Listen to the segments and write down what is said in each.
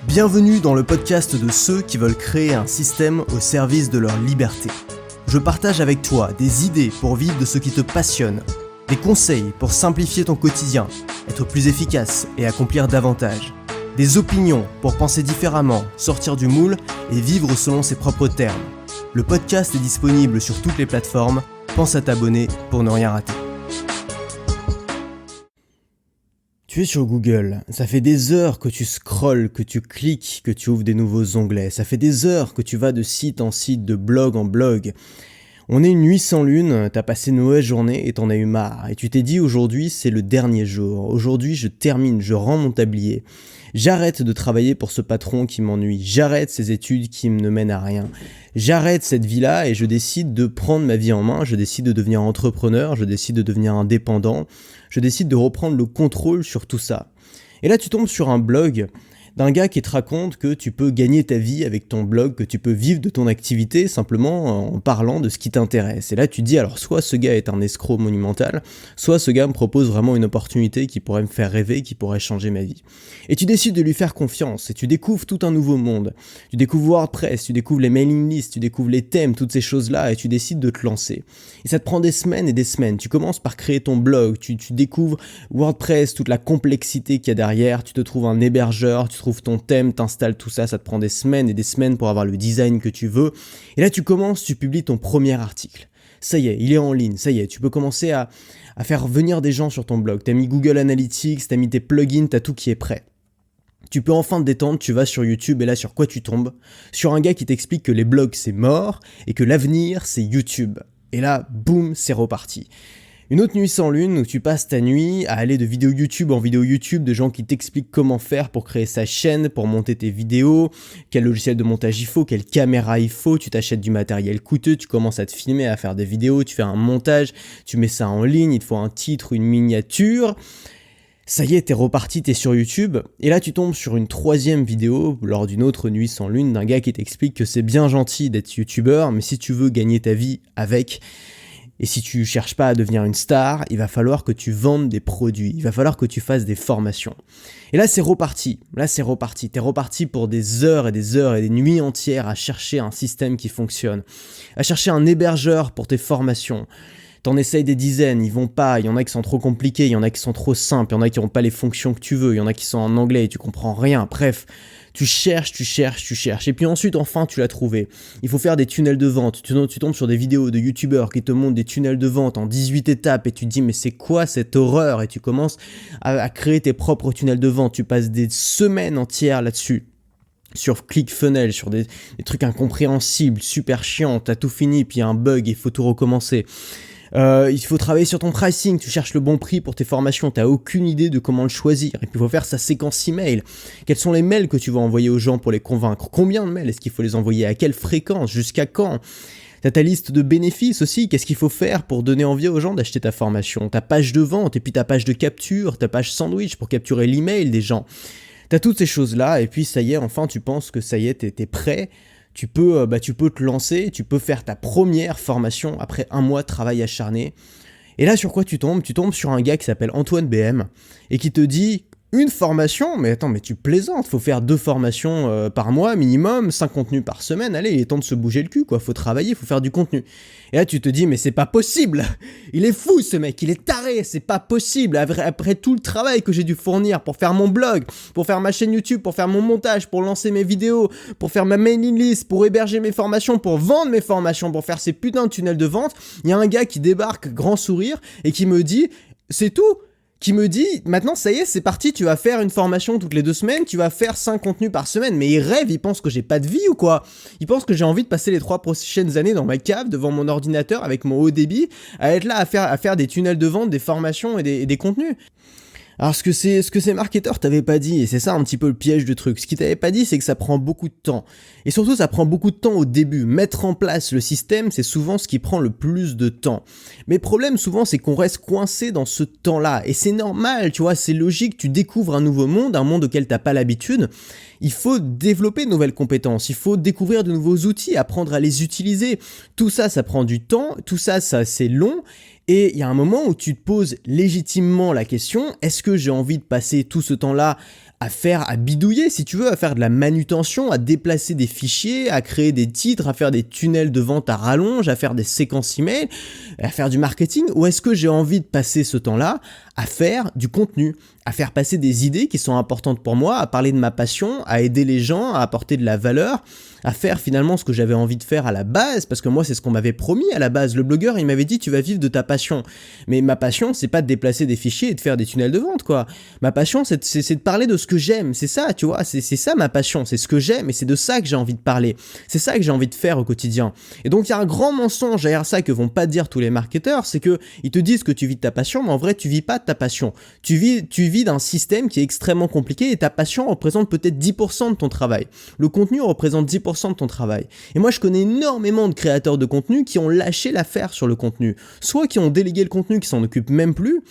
Bienvenue dans le podcast de ceux qui veulent créer un système au service de leur liberté. Je partage avec toi des idées pour vivre de ce qui te passionne, des conseils pour simplifier ton quotidien, être plus efficace et accomplir davantage, des opinions pour penser différemment, sortir du moule et vivre selon ses propres termes. Le podcast est disponible sur toutes les plateformes, pense à t'abonner pour ne rien rater. Tu es sur Google, ça fait des heures que tu scrolles, que tu cliques, que tu ouvres des nouveaux onglets, ça fait des heures que tu vas de site en site, de blog en blog. On est une nuit sans lune, t'as passé une mauvaise journée et t'en as eu marre. Et tu t'es dit aujourd'hui c'est le dernier jour, aujourd'hui je termine, je rends mon tablier. J'arrête de travailler pour ce patron qui m'ennuie, j'arrête ces études qui ne mènent à rien. J'arrête cette vie-là et je décide de prendre ma vie en main, je décide de devenir entrepreneur, je décide de devenir indépendant, je décide de reprendre le contrôle sur tout ça. Et là tu tombes sur un blog d'un gars qui te raconte que tu peux gagner ta vie avec ton blog, que tu peux vivre de ton activité simplement en parlant de ce qui t'intéresse. Et là tu te dis alors soit ce gars est un escroc monumental, soit ce gars me propose vraiment une opportunité qui pourrait me faire rêver, qui pourrait changer ma vie. Et tu décides de lui faire confiance et tu découvres tout un nouveau monde. Tu découvres WordPress, tu découvres les mailing lists, tu découvres les thèmes, toutes ces choses-là et tu décides de te lancer. Et ça te prend des semaines et des semaines. Tu commences par créer ton blog, tu découvres WordPress, toute la complexité qu'il y a derrière, tu te trouves un hébergeur, tu trouves ton thème, t'installes tout ça, ça te prend des semaines et des semaines pour avoir le design que tu veux. Et là tu commences, tu publies ton premier article. Ça y est, il est en ligne, ça y est, tu peux commencer à faire venir des gens sur ton blog. T'as mis Google Analytics, t'as mis tes plugins, t'as tout qui est prêt. Tu peux enfin te détendre, tu vas sur YouTube et là sur quoi tu tombes ? Sur un gars qui t'explique que les blogs c'est mort et que l'avenir c'est YouTube. Et là, boum, c'est reparti. Une autre nuit sans lune où tu passes ta nuit à aller de vidéo YouTube en vidéo YouTube de gens qui t'expliquent comment faire pour créer sa chaîne, pour monter tes vidéos, quel logiciel de montage il faut, quelle caméra il faut, tu t'achètes du matériel coûteux, tu commences à te filmer, à faire des vidéos, tu fais un montage, tu mets ça en ligne, il te faut un titre, une miniature. Ça y est, t'es reparti, t'es sur YouTube, et là tu tombes sur une troisième vidéo, lors d'une autre nuit sans lune, d'un gars qui t'explique que c'est bien gentil d'être youtubeur, mais si tu veux gagner ta vie avec, et si tu cherches pas à devenir une star, il va falloir que tu vendes des produits, il va falloir que tu fasses des formations. Et là c'est reparti, t'es reparti pour des heures et des heures et des nuits entières à chercher un système qui fonctionne, à chercher un hébergeur pour tes formations. T'en essayes des dizaines, ils vont pas, il y en a qui sont trop compliqués, il y en a qui sont trop simples, il y en a qui n'ont pas les fonctions que tu veux, il y en a qui sont en anglais et tu comprends rien, bref, tu cherches, et puis ensuite enfin tu l'as trouvé. Il faut faire des tunnels de vente, tu tombes sur des vidéos de youtubeurs qui te montrent des tunnels de vente en 18 étapes et tu te dis mais c'est quoi cette horreur, et tu commences à créer tes propres tunnels de vente, tu passes des semaines entières là-dessus. Sur ClickFunnels, sur des trucs incompréhensibles, super chiants, t'as tout fini, puis il y a un bug, il faut tout recommencer. Il faut travailler sur ton pricing, tu cherches le bon prix pour tes formations, t'as aucune idée de comment le choisir, et puis il faut faire sa séquence email. Quels sont les mails que tu vas envoyer aux gens pour les convaincre ? Combien de mails est-ce qu'il faut les envoyer ? À quelle fréquence ? Jusqu'à quand ? T'as ta liste de bénéfices aussi, qu'est-ce qu'il faut faire pour donner envie aux gens d'acheter ta formation ? Ta page de vente, et puis ta page de capture, ta page sandwich pour capturer l'email des gens. T'as toutes ces choses-là, et puis ça y est, enfin tu penses que ça y est, t'es prêt. Tu peux te lancer, tu peux faire ta première formation après un mois de travail acharné. Et là, sur quoi tu tombes ? Tu tombes sur un gars qui s'appelle Antoine BM et qui te dit une formation ? Mais attends, mais tu plaisantes, faut faire 2 formations par mois minimum, 5 contenus par semaine. Allez, il est temps de se bouger le cul, quoi. Faut travailler, faut faire du contenu. Et là, tu te dis, mais c'est pas possible. Il est fou, ce mec, il est taré, c'est pas possible. Après tout le travail que j'ai dû fournir pour faire mon blog, pour faire ma chaîne YouTube, pour faire mon montage, pour lancer mes vidéos, pour faire ma mailing list, pour héberger mes formations, pour vendre mes formations, pour faire ces putains de tunnels de vente, il y a un gars qui débarque, grand sourire, et qui me dit, c'est tout ? Qui me dit, maintenant ça y est, c'est parti, tu vas faire une formation toutes les 2 semaines, tu vas faire 5 contenus par semaine. Mais il rêve, il pense que j'ai pas de vie ou quoi ? Il pense que j'ai envie de passer les 3 prochaines années dans ma cave, devant mon ordinateur, avec mon haut débit, à être là à faire des tunnels de vente, des formations et des contenus. Alors ce que ces marketeurs t'avaient pas dit, et c'est ça un petit peu le piège du truc, ce qu'ils t'avaient pas dit c'est que ça prend beaucoup de temps. Et surtout ça prend beaucoup de temps au début. Mettre en place le système, c'est souvent ce qui prend le plus de temps. Mais le problème souvent c'est qu'on reste coincé dans ce temps-là. Et c'est normal, tu vois, c'est logique, tu découvres un nouveau monde, un monde auquel t'as pas l'habitude. Il faut développer de nouvelles compétences, il faut découvrir de nouveaux outils, apprendre à les utiliser. Tout ça, ça prend du temps, tout ça c'est long. Et il y a un moment où tu te poses légitimement la question, est-ce que j'ai envie de passer tout ce temps-là à bidouiller si tu veux, à faire de la manutention, à déplacer des fichiers, à créer des titres, à faire des tunnels de vente à rallonge, à faire des séquences email, à faire du marketing? Ou est-ce que j'ai envie de passer ce temps-là à faire du contenu, à faire passer des idées qui sont importantes pour moi, à parler de ma passion, à aider les gens, à apporter de la valeur, à faire finalement ce que j'avais envie de faire à la base, parce que moi c'est ce qu'on m'avait promis à la base. Le blogueur il m'avait dit tu vas vivre de ta passion, mais ma passion c'est pas de déplacer des fichiers et de faire des tunnels de vente quoi. Ma passion c'est de parler de ce que j'aime, c'est ça tu vois, c'est ça ma passion, c'est ce que j'aime et c'est de ça que j'ai envie de parler, c'est ça que j'ai envie de faire au quotidien. Et donc il y a un grand mensonge derrière ça que vont pas dire tous les marketeurs, c'est que ils te disent que tu vis de ta passion, mais en vrai tu vis pas de ta passion, tu vis d'un système qui est extrêmement compliqué et ta passion représente peut-être 10% de ton travail, le contenu représente 10% de ton travail. Et moi je connais énormément de créateurs de contenu qui ont lâché l'affaire sur le contenu, soit qui ont délégué le contenu, qui s'en occupent même plus,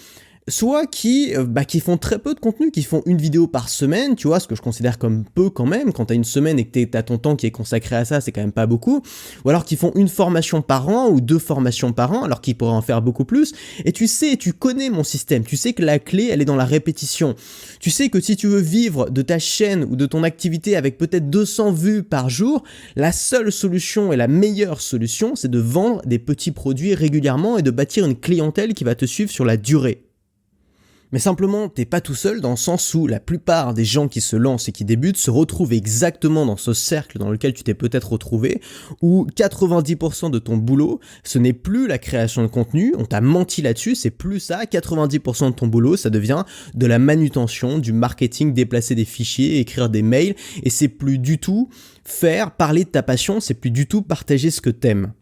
soit qui font très peu de contenu, qui font une vidéo par semaine, tu vois, ce que je considère comme peu quand même. Quand t'as une semaine et que t'as ton temps qui est consacré à ça, c'est quand même pas beaucoup. Ou alors qui font une formation par an ou 2 formations par an, alors qu'ils pourraient en faire beaucoup plus. Et tu connais mon système, tu sais que la clé, elle est dans la répétition. Tu sais que si tu veux vivre de ta chaîne ou de ton activité avec peut-être 200 vues par jour, la seule solution et la meilleure solution, c'est de vendre des petits produits régulièrement et de bâtir une clientèle qui va te suivre sur la durée. Mais simplement, t'es pas tout seul dans le sens où la plupart des gens qui se lancent et qui débutent se retrouvent exactement dans ce cercle dans lequel tu t'es peut-être retrouvé, où 90% de ton boulot, ce n'est plus la création de contenu, on t'a menti là-dessus, c'est plus ça, 90% de ton boulot, ça devient de la manutention, du marketing, déplacer des fichiers, écrire des mails, et c'est plus du tout parler de ta passion, c'est plus du tout partager ce que t'aimes.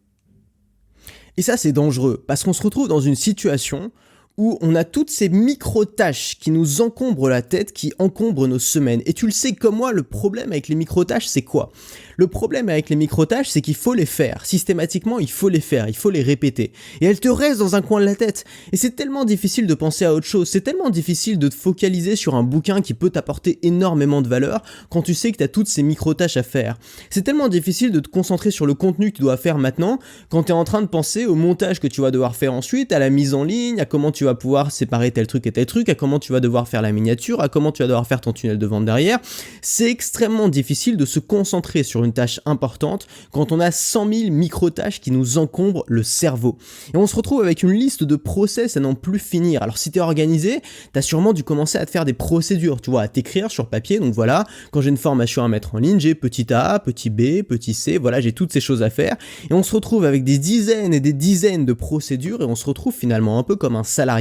Et ça, c'est dangereux, parce qu'on se retrouve dans une situation où on a toutes ces micro-tâches qui nous encombrent la tête, qui encombrent nos semaines. Et tu le sais comme moi, le problème avec les micro-tâches, c'est quoi ? Le problème avec les micro-tâches, c'est qu'il faut les faire. Systématiquement, il faut les faire, il faut les répéter. Et elles te restent dans un coin de la tête. Et c'est tellement difficile de penser à autre chose, c'est tellement difficile de te focaliser sur un bouquin qui peut t'apporter énormément de valeur quand tu sais que tu as toutes ces micro-tâches à faire. C'est tellement difficile de te concentrer sur le contenu que tu dois faire maintenant quand tu es en train de penser au montage que tu vas devoir faire ensuite, à la mise en ligne, à comment tu vas pouvoir séparer tel truc et tel truc, à comment tu vas devoir faire la miniature, à comment tu vas devoir faire ton tunnel de vente derrière. C'est extrêmement difficile de se concentrer sur une tâche importante quand on a 100 000 micro-tâches qui nous encombrent le cerveau. Et on se retrouve avec une liste de process à n'en plus finir. Alors si tu es organisé, tu as sûrement dû commencer à te faire des procédures, tu vois, à t'écrire sur papier. Donc voilà, quand j'ai une formation à mettre en ligne, j'ai petit A, petit B, petit C, voilà, j'ai toutes ces choses à faire. Et on se retrouve avec des dizaines et des dizaines de procédures et on se retrouve finalement un peu comme un salarié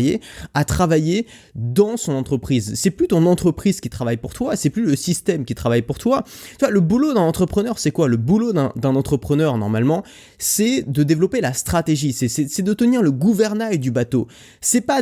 à travailler dans son entreprise. C'est plus ton entreprise qui travaille pour toi, c'est plus le système qui travaille pour toi. Tu vois, le boulot d'un entrepreneur, c'est quoi ? Le boulot d'un entrepreneur, normalement, c'est de développer la stratégie, c'est de tenir le gouvernail du bateau. C'est pas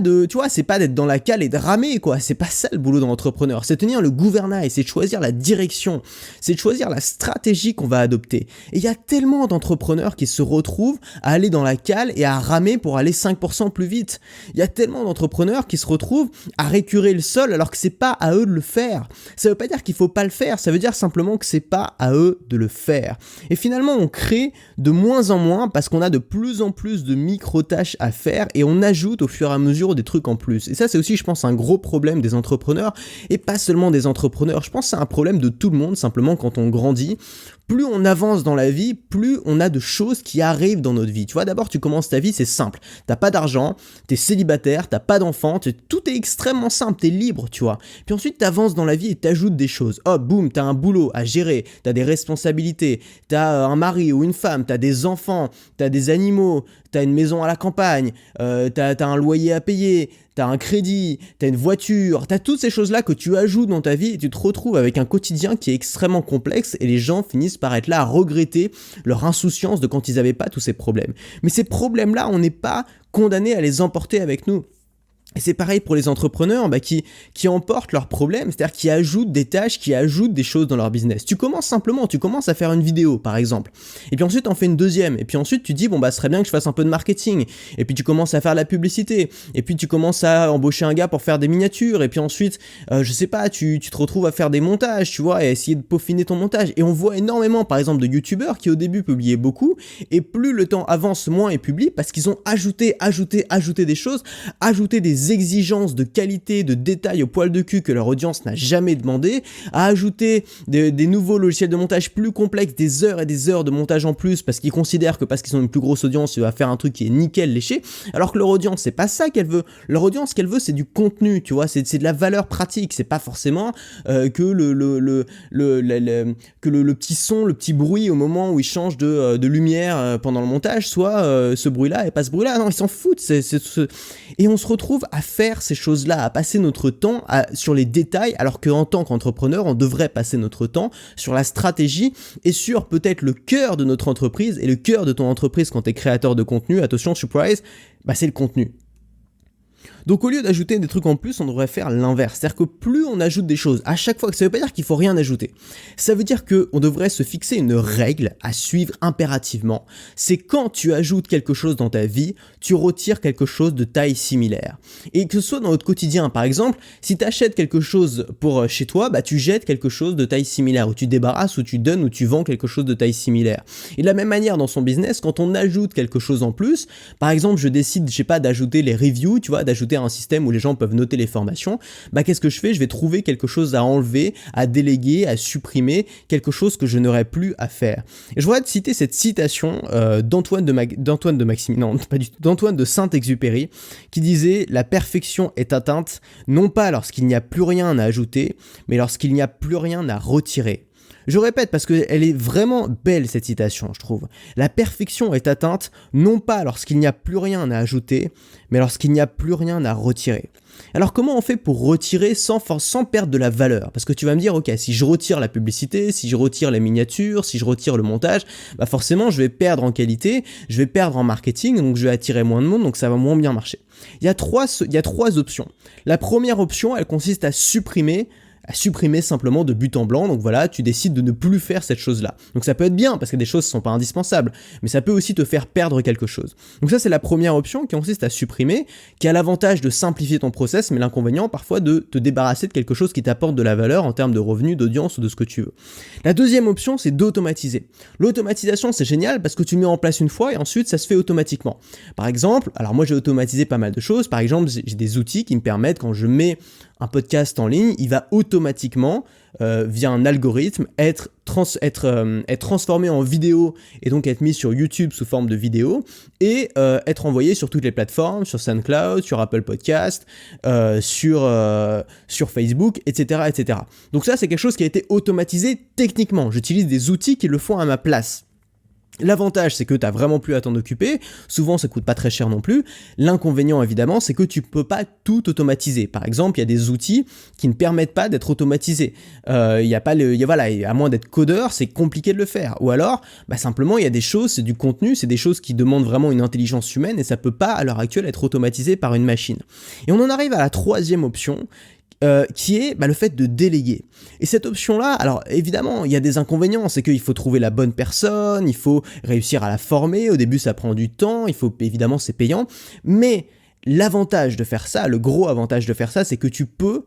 c'est pas d'être dans la cale et de ramer, quoi. C'est pas ça le boulot d'un entrepreneur. C'est tenir le gouvernail, c'est de choisir la direction, c'est de choisir la stratégie qu'on va adopter. Et il y a tellement d'entrepreneurs qui se retrouvent à aller dans la cale et à ramer pour aller 5% plus vite. Il y a tellement d'entrepreneurs qui se retrouvent à récurer le sol alors que c'est pas à eux de le faire. Ça veut pas dire qu'il faut pas le faire, ça veut dire simplement que c'est pas à eux de le faire. Et finalement, on crée de moins en moins parce qu'on a de plus en plus de micro-tâches à faire et on ajoute au fur et à mesure des trucs en plus. Et ça, c'est aussi, je pense, un gros problème des entrepreneurs et pas seulement des entrepreneurs. Je pense que c'est un problème de tout le monde, simplement quand on grandit. Plus on avance dans la vie, plus on a de choses qui arrivent dans notre vie. Tu vois, d'abord, tu commences ta vie, c'est simple. T'as pas d'argent, t'es célibataire, t'as pas d'enfant, tout est extrêmement simple, t'es libre, tu vois. Puis ensuite, t'avances dans la vie et t'ajoutes des choses. Hop, boum, t'as un boulot à gérer, t'as des responsabilités, t'as un mari ou une femme, t'as des enfants, t'as des animaux, t'as une maison à la campagne, t'as un loyer à payer, t'as un crédit, t'as une voiture, t'as toutes ces choses-là que tu ajoutes dans ta vie et tu te retrouves avec un quotidien qui est extrêmement complexe et les gens finissent par être là à regretter leur insouciance de quand ils n'avaient pas tous ces problèmes. Mais ces problèmes-là, on n'est pas condamné à les emporter avec nous. Et c'est pareil pour les entrepreneurs qui emportent leurs problèmes, c'est-à-dire qui ajoutent des tâches, qui ajoutent des choses dans leur business. Tu commences à faire une vidéo par exemple, et puis ensuite t'en fais une deuxième, et puis ensuite tu dis ce serait bien que je fasse un peu de marketing, et puis tu commences à faire la publicité, et puis tu commences à embaucher un gars pour faire des miniatures, et puis ensuite, tu te retrouves à faire des montages, tu vois, et essayer de peaufiner ton montage. Et on voit énormément par exemple de youtubeurs qui au début publiaient beaucoup, et plus le temps avance, moins ils publient, parce qu'ils ont ajouté des choses, ajouté des des exigences de qualité, de détail au poil de cul que leur audience n'a jamais demandé, à ajouter des nouveaux logiciels de montage plus complexes, des heures et des heures de montage en plus parce qu'ils considèrent que parce qu'ils ont une plus grosse audience, il va faire un truc qui est nickel léché, alors que leur audience, c'est pas ça qu'elle veut. Leur audience, ce qu'elle veut, c'est du contenu, tu vois, c'est de la valeur pratique, c'est pas forcément que le petit son, le petit bruit au moment où ils changent de lumière pendant le montage, soit ce bruit-là et pas ce bruit-là. Non, ils s'en foutent. Et on se retrouve à faire ces choses-là, à passer notre temps sur les détails, alors qu'en tant qu'entrepreneur, on devrait passer notre temps sur la stratégie et sur peut-être le cœur de notre entreprise. Et le cœur de ton entreprise quand tu es créateur de contenu, attention, surprise, c'est le contenu. Donc au lieu d'ajouter des trucs en plus, on devrait faire l'inverse. C'est-à-dire que plus on ajoute des choses à chaque fois, ça veut pas dire qu'il faut rien ajouter. Ça veut dire qu'on devrait se fixer une règle à suivre impérativement. C'est quand tu ajoutes quelque chose dans ta vie, tu retires quelque chose de taille similaire. Et que ce soit dans notre quotidien, par exemple, si tu achètes quelque chose pour chez toi, tu jettes quelque chose de taille similaire, ou tu débarrasses, ou tu donnes, ou tu vends quelque chose de taille similaire. Et de la même manière dans son business, quand on ajoute quelque chose en plus, par exemple, je décide, d'ajouter les reviews, tu vois, d'ajouter un système où les gens peuvent noter les formations, qu'est-ce que je fais ? Je vais trouver quelque chose à enlever, à déléguer, à supprimer, quelque chose que je n'aurais plus à faire. Et je voudrais te citer cette citation d'Antoine de Saint-Exupéry qui disait « La perfection est atteinte non pas lorsqu'il n'y a plus rien à ajouter, mais lorsqu'il n'y a plus rien à retirer. » Je répète parce qu'elle est vraiment belle cette citation, je trouve. La perfection est atteinte non pas lorsqu'il n'y a plus rien à ajouter, mais lorsqu'il n'y a plus rien à retirer. Alors comment on fait pour retirer sans perdre de la valeur ? Parce que tu vas me dire, ok, si je retire la publicité, si je retire les miniatures, si je retire le montage, forcément je vais perdre en qualité, je vais perdre en marketing, donc je vais attirer moins de monde, donc ça va moins bien marcher. Il y a trois options. La première option, elle consiste à supprimer simplement de but en blanc, donc voilà, tu décides de ne plus faire cette chose-là. Donc ça peut être bien, parce que des choses ne sont pas indispensables, mais ça peut aussi te faire perdre quelque chose. Donc ça c'est la première option qui consiste à supprimer, qui a l'avantage de simplifier ton process, mais l'inconvénient parfois de te débarrasser de quelque chose qui t'apporte de la valeur en termes de revenus, d'audience ou de ce que tu veux. La deuxième option c'est d'automatiser. L'automatisation c'est génial parce que tu mets en place une fois et ensuite ça se fait automatiquement. Par exemple, alors moi j'ai automatisé pas mal de choses, par exemple j'ai des outils qui me permettent quand je mets un podcast en ligne, il va automatiquement, via un algorithme, être transformé en vidéo et donc être mis sur YouTube sous forme de vidéo et être envoyé sur toutes les plateformes, sur SoundCloud, sur Apple Podcast, sur Facebook, etc., etc. Donc ça, c'est quelque chose qui a été automatisé techniquement. J'utilise des outils qui le font à ma place. L'avantage, c'est que tu n'as vraiment plus à t'en occuper, souvent ça coûte pas très cher non plus. L'inconvénient évidemment, c'est que tu peux pas tout automatiser. Par exemple, il y a des outils qui ne permettent pas d'être automatisés. À moins d'être codeur, c'est compliqué de le faire. Ou alors, simplement il y a des choses, c'est du contenu, c'est des choses qui demandent vraiment une intelligence humaine et ça peut pas à l'heure actuelle être automatisé par une machine. Et on en arrive à la troisième option, qui est le fait de déléguer. Et cette option-là, alors évidemment, il y a des inconvénients, c'est qu'il faut trouver la bonne personne, il faut réussir à la former, au début ça prend du temps, évidemment c'est payant, mais l'avantage de faire ça, le gros avantage de faire ça, c'est que tu peux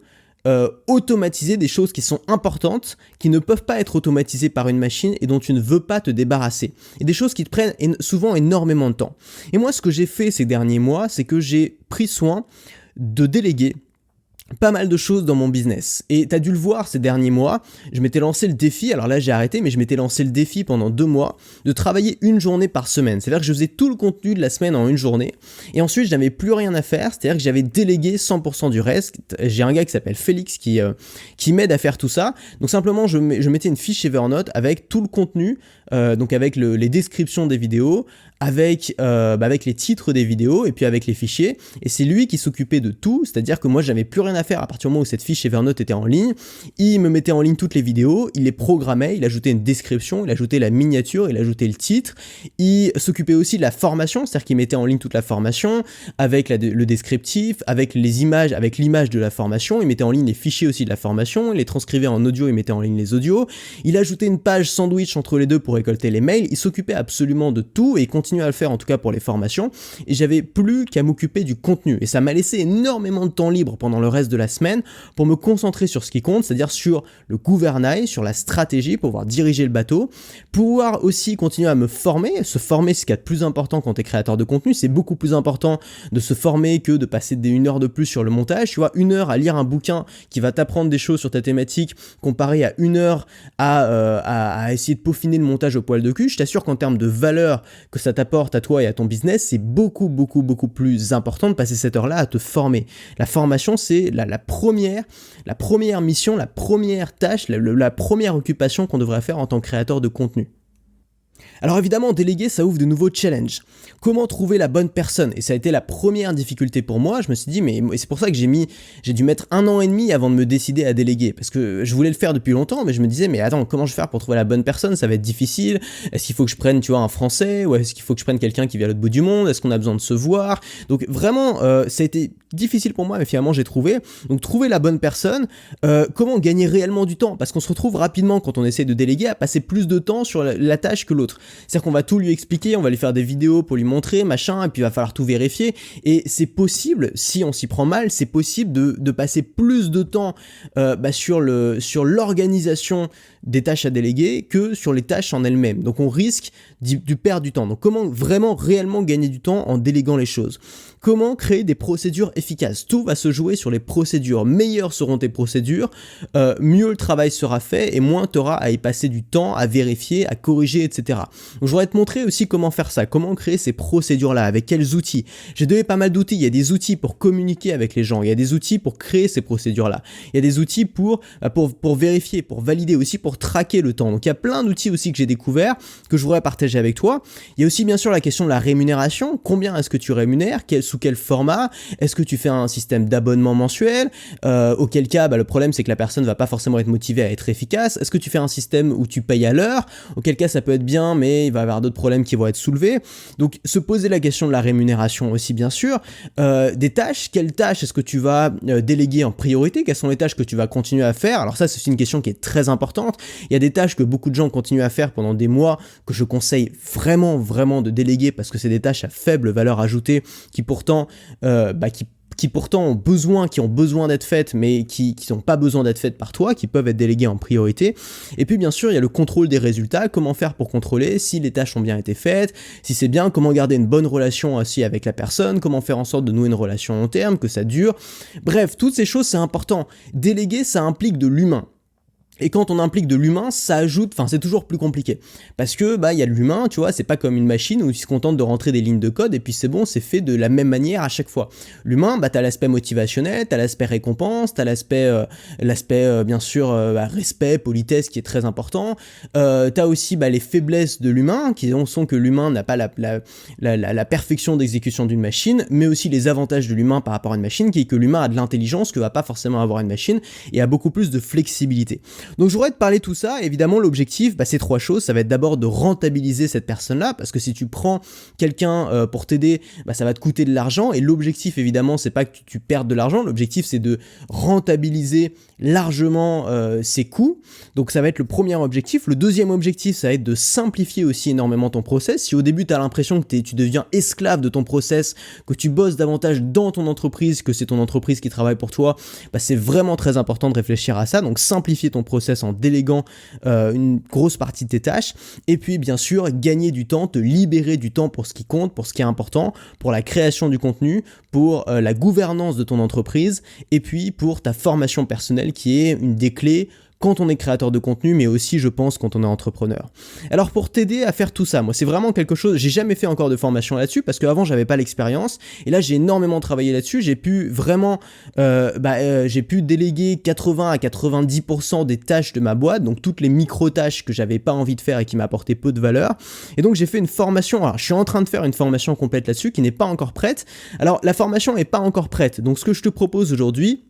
automatiser des choses qui sont importantes, qui ne peuvent pas être automatisées par une machine et dont tu ne veux pas te débarrasser. Et des choses qui te prennent souvent énormément de temps. Et moi, ce que j'ai fait ces derniers mois, c'est que j'ai pris soin de déléguer pas mal de choses dans mon business. Et t'as dû le voir ces derniers mois, je m'étais lancé le défi, alors là j'ai arrêté, mais je m'étais lancé le défi pendant 2 mois de travailler une journée par semaine. C'est-à-dire que je faisais tout le contenu de la semaine en une journée. Et ensuite, je n'avais plus rien à faire, c'est-à-dire que j'avais délégué 100% du reste. J'ai un gars qui s'appelle Félix qui m'aide à faire tout ça. Donc simplement, je mettais une fiche Evernote avec tout le contenu, donc avec les descriptions des vidéos, avec les titres des vidéos et puis avec les fichiers. Et c'est lui qui s'occupait de tout, c'est-à-dire que moi, j'avais plus rien à faire à partir du moment où cette fiche Evernote était en ligne. Il me mettait en ligne toutes les vidéos, il les programmait, il ajoutait une description, il ajoutait la miniature, il ajoutait le titre. Il s'occupait aussi de la formation, c'est-à-dire qu'il mettait en ligne toute la formation avec le descriptif, avec les images, avec l'image de la formation. Il mettait en ligne les fichiers aussi de la formation, il les transcrivait en audio, il mettait en ligne les audios. Il ajoutait une page sandwich entre les deux pour récolter les mails. Il s'occupait absolument de tout et il continuait à le faire en tout cas pour les formations. Et j'avais plus qu'à m'occuper du contenu. Et ça m'a laissé énormément de temps libre pendant le reste efficace de la semaine pour me concentrer sur ce qui compte, c'est-à-dire sur le gouvernail, sur la stratégie pour pouvoir diriger le bateau, pouvoir aussi continuer à me former. Se former, c'est ce qu'il y a de plus important quand tu es créateur de contenu. C'est beaucoup plus important de se former que de passer une heure de plus sur le montage. Tu vois, 1 heure à lire un bouquin qui va t'apprendre des choses sur ta thématique comparé à 1 heure à essayer de peaufiner le montage au poil de cul. Je t'assure qu'en termes de valeur que ça t'apporte à toi et à ton business, c'est beaucoup plus important de passer cette heure-là à te former. La formation, c'est la première mission, la première tâche, la première occupation qu'on devrait faire en tant que créateur de contenu. Alors évidemment, déléguer, ça ouvre de nouveaux challenges. Comment trouver la bonne personne? Et ça a été la première difficulté pour moi. Je me suis dit, mais c'est pour ça que j'ai dû mettre 1 an et demi avant de me décider à déléguer. Parce que je voulais le faire depuis longtemps, mais je me disais, mais attends, comment je vais faire pour trouver la bonne personne? Ça va être difficile. Est-ce qu'il faut que je prenne, tu vois, un Français? Ou est-ce qu'il faut que je prenne quelqu'un qui vient à l'autre bout du monde? Est-ce qu'on a besoin de se voir? Donc vraiment, ça a été difficile pour moi, mais finalement j'ai trouvé. Donc trouver la bonne personne, comment gagner réellement du temps? Parce qu'on se retrouve rapidement quand on essaie de déléguer à passer plus de temps sur la tâche que l'autre. C'est-à-dire qu'on va tout lui expliquer, on va lui faire des vidéos pour lui montrer, machin, et puis il va falloir tout vérifier. Et c'est possible, si on s'y prend mal, c'est possible de passer plus de temps sur l'organisation des tâches à déléguer que sur les tâches en elles-mêmes. Donc on risque de perdre du temps. Donc comment vraiment réellement gagner du temps en déléguant les choses? Comment créer des procédures efficaces? Tout va se jouer sur les procédures. Meilleures seront tes procédures, mieux le travail sera fait et moins tu auras à y passer du temps, à vérifier, à corriger, etc. Donc je voudrais te montrer aussi comment faire ça, comment créer ces procédures-là, avec quels outils. J'ai donné pas mal d'outils. Il y a des outils pour communiquer avec les gens, il y a des outils pour créer ces procédures-là, il y a des outils pour vérifier, pour valider, aussi pour traquer le temps. Donc il y a plein d'outils aussi que j'ai découverts, que je voudrais partager avec toi. Il y a aussi bien sûr la question de la rémunération. Combien est-ce que tu rémunères? Sous quel format? Est-ce que tu fais un système d'abonnement mensuel? Auquel cas, le problème c'est que la personne va pas forcément être motivée à être efficace. Est-ce que tu fais un système où tu payes à l'heure? Auquel cas ça peut être bien, mais il va y avoir d'autres problèmes qui vont être soulevés. Donc se poser la question de la rémunération aussi bien sûr. Des tâches, quelles tâches est-ce que tu vas déléguer en priorité? Quelles sont les tâches que tu vas continuer à faire? Alors ça c'est aussi une question qui est très importante. Il y a des tâches que beaucoup de gens continuent à faire pendant des mois que je conseille vraiment de déléguer parce que c'est des tâches à faible valeur ajoutée qui pourtant ont besoin d'être faites, mais qui n'ont pas besoin d'être faites par toi, qui peuvent être déléguées en priorité. Et puis bien sûr, il y a le contrôle des résultats, comment faire pour contrôler si les tâches ont bien été faites, si c'est bien, comment garder une bonne relation aussi avec la personne, comment faire en sorte de nouer une relation long terme, que ça dure. Bref, toutes ces choses, c'est important. Déléguer, ça implique de l'humain. Et quand on implique de l'humain, ça ajoute, c'est toujours plus compliqué. Parce que, il y a de l'humain, tu vois, c'est pas comme une machine où ils se contentent de rentrer des lignes de code et puis c'est bon, c'est fait de la même manière à chaque fois. L'humain, t'as l'aspect motivationnel, t'as l'aspect récompense, t'as l'aspect, bien sûr, respect, politesse qui est très important. T'as aussi, les faiblesses de l'humain qui sont que l'humain n'a pas la perfection d'exécution d'une machine, mais aussi les avantages de l'humain par rapport à une machine qui est que l'humain a de l'intelligence que va pas forcément avoir une machine et a beaucoup plus de flexibilité. Donc je voudrais te parler de tout ça. Évidemment l'objectif, c'est 3 choses. Ça va être d'abord de rentabiliser cette personne-là, parce que si tu prends quelqu'un pour t'aider, ça va te coûter de l'argent, et l'objectif évidemment c'est pas que tu perdes de l'argent, l'objectif c'est de rentabiliser largement ses coûts. Donc ça va être le premier objectif. Le deuxième objectif, ça va être de simplifier aussi énormément ton process. Si au début tu as l'impression que tu deviens esclave de ton process, que tu bosses davantage dans ton entreprise, que c'est ton entreprise qui travaille pour toi, c'est vraiment très important de réfléchir à ça. Donc simplifier ton process en déléguant une grosse partie de tes tâches, et puis bien sûr gagner du temps, te libérer du temps pour ce qui compte, pour ce qui est important, pour la création du contenu, pour la gouvernance de ton entreprise, et puis pour ta formation personnelle qui est une des clés quand on est créateur de contenu, mais aussi je pense quand on est entrepreneur. Alors pour t'aider à faire tout ça, moi c'est vraiment quelque chose, j'ai jamais fait encore de formation là-dessus parce qu'avant j'avais pas l'expérience, et là j'ai énormément travaillé là-dessus, j'ai pu vraiment j'ai pu déléguer 80 à 90% des tâches de ma boîte, donc toutes les micro-tâches que j'avais pas envie de faire et qui m'apportaient peu de valeur, et donc j'ai fait une formation. Alors je suis en train de faire une formation complète là-dessus qui n'est pas encore prête. Alors la formation est pas encore prête, donc ce que je te propose aujourd'hui,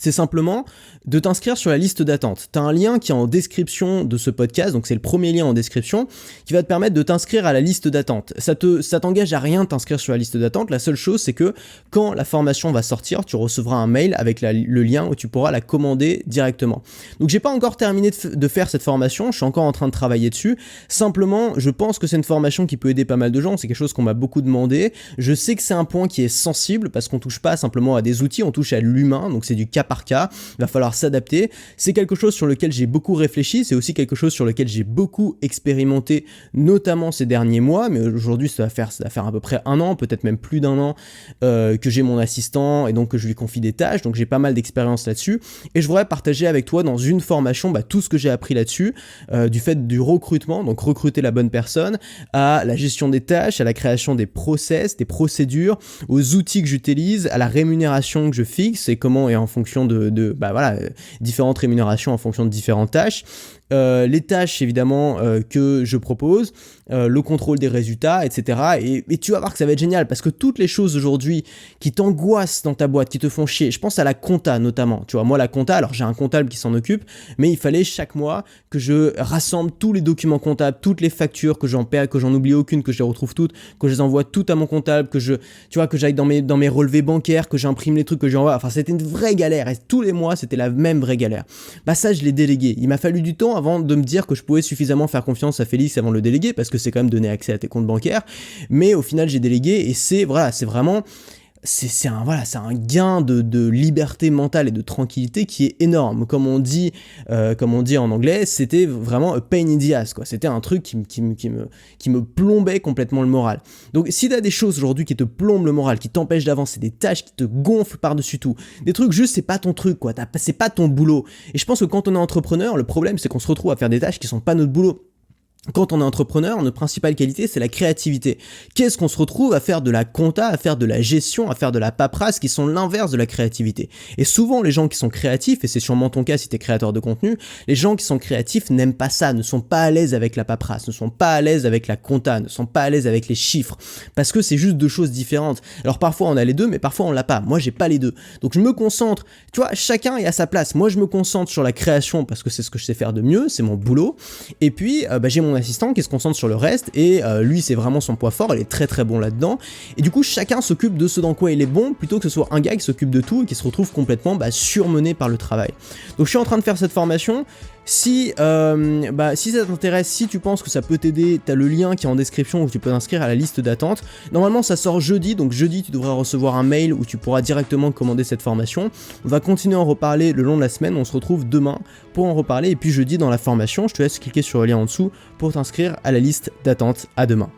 c'est simplement de t'inscrire sur la liste d'attente. Tu as un lien qui est en description de ce podcast, donc c'est le premier lien en description, qui va te permettre de t'inscrire à la liste d'attente. Ça t'engage à rien de t'inscrire sur la liste d'attente, la seule chose c'est que quand la formation va sortir, tu recevras un mail avec le lien où tu pourras la commander directement. Donc j'ai pas encore terminé de faire cette formation, je suis encore en train de travailler dessus, simplement je pense que c'est une formation qui peut aider pas mal de gens, c'est quelque chose qu'on m'a beaucoup demandé, je sais que c'est un point qui est sensible parce qu'on touche pas simplement à des outils, on touche à l'humain, donc c'est du cas par cas, il va falloir s'adapter. C'est quelque chose sur lequel j'ai beaucoup réfléchi, c'est aussi quelque chose sur lequel j'ai beaucoup expérimenté, notamment ces derniers mois, mais aujourd'hui ça va faire à peu près 1 an, peut-être même plus d'1 an que j'ai mon assistant et donc que je lui confie des tâches, donc j'ai pas mal d'expérience là-dessus et je voudrais partager avec toi dans une formation tout ce que j'ai appris là-dessus, du fait du recrutement, donc recruter la bonne personne, à la gestion des tâches, à la création des process, des procédures, aux outils que j'utilise, à la rémunération que je fixe et comment et en fonction de différentes rémunérations en fonction de différentes tâches, les tâches évidemment que je propose, le contrôle des résultats, etc. Et tu vas voir que ça va être génial parce que toutes les choses aujourd'hui qui t'angoissent dans ta boîte, qui te font chier, je pense à la compta notamment, tu vois, moi la compta, alors j'ai un comptable qui s'en occupe, mais il fallait chaque mois que je rassemble tous les documents comptables, toutes les factures, que j'en perds, que j'en oublie aucune, que je les retrouve toutes, que je les envoie toutes à mon comptable, que j'aille dans mes relevés bancaires, que j'imprime les trucs, que j'envoie, enfin c'était une vraie galère et tous les mois c'était la même vraie galère. Ça je l'ai délégué, il m'a fallu du temps avant de me dire que je pouvais suffisamment faire confiance à Félix avant de le déléguer parce que c'est quand même donner accès à tes comptes bancaires, mais au final j'ai délégué et c'est vraiment un gain de liberté mentale et de tranquillité qui est énorme. Comme on dit en anglais, c'était vraiment a pain in the ass, quoi. C'était un truc qui me plombait complètement le moral. Donc si t'as des choses aujourd'hui qui te plombent le moral, qui t'empêchent d'avancer, des tâches qui te gonflent par-dessus tout, des trucs juste c'est pas ton truc, quoi. C'est pas ton boulot. Et je pense que quand on est entrepreneur, le problème c'est qu'on se retrouve à faire des tâches qui sont pas notre boulot. Quand on est entrepreneur, notre principale qualité, c'est la créativité. Qu'est-ce qu'on se retrouve à faire de la compta, à faire de la gestion, à faire de la paperasse, qui sont l'inverse de la créativité. Et souvent, les gens qui sont créatifs, et c'est sûrement ton cas si t'es créateur de contenu, les gens qui sont créatifs n'aiment pas ça, ne sont pas à l'aise avec la paperasse, ne sont pas à l'aise avec la compta, ne sont pas à l'aise avec les chiffres, parce que c'est juste deux choses différentes. Alors parfois on a les deux, mais parfois on l'a pas. Moi, j'ai pas les deux. Donc je me concentre, tu vois, chacun est à sa place. Moi, je me concentre sur la création parce que c'est ce que je sais faire de mieux, c'est mon boulot. Et puis, j'ai mon assistant qui se concentre sur le reste et lui c'est vraiment son point fort, il est très très bon là-dedans et du coup chacun s'occupe de ce dans quoi il est bon plutôt que ce soit un gars qui s'occupe de tout et qui se retrouve complètement surmené par le travail. Donc je suis en train de faire cette formation. Si ça t'intéresse, si tu penses que ça peut t'aider, t'as le lien qui est en description où tu peux t'inscrire à la liste d'attente. Normalement ça sort jeudi, donc jeudi tu devrais recevoir un mail où tu pourras directement commander cette formation. On va continuer à en reparler le long de la semaine, on se retrouve demain pour en reparler et puis jeudi dans la formation, je te laisse cliquer sur le lien en dessous pour t'inscrire à la liste d'attente. À demain.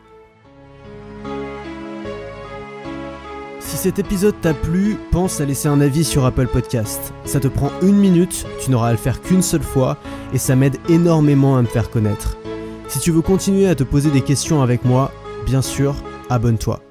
Si cet épisode t'a plu, pense à laisser un avis sur Apple Podcast. Ça te prend 1 minute, tu n'auras à le faire qu'une seule fois et ça m'aide énormément à me faire connaître. Si tu veux continuer à te poser des questions avec moi, bien sûr, abonne-toi.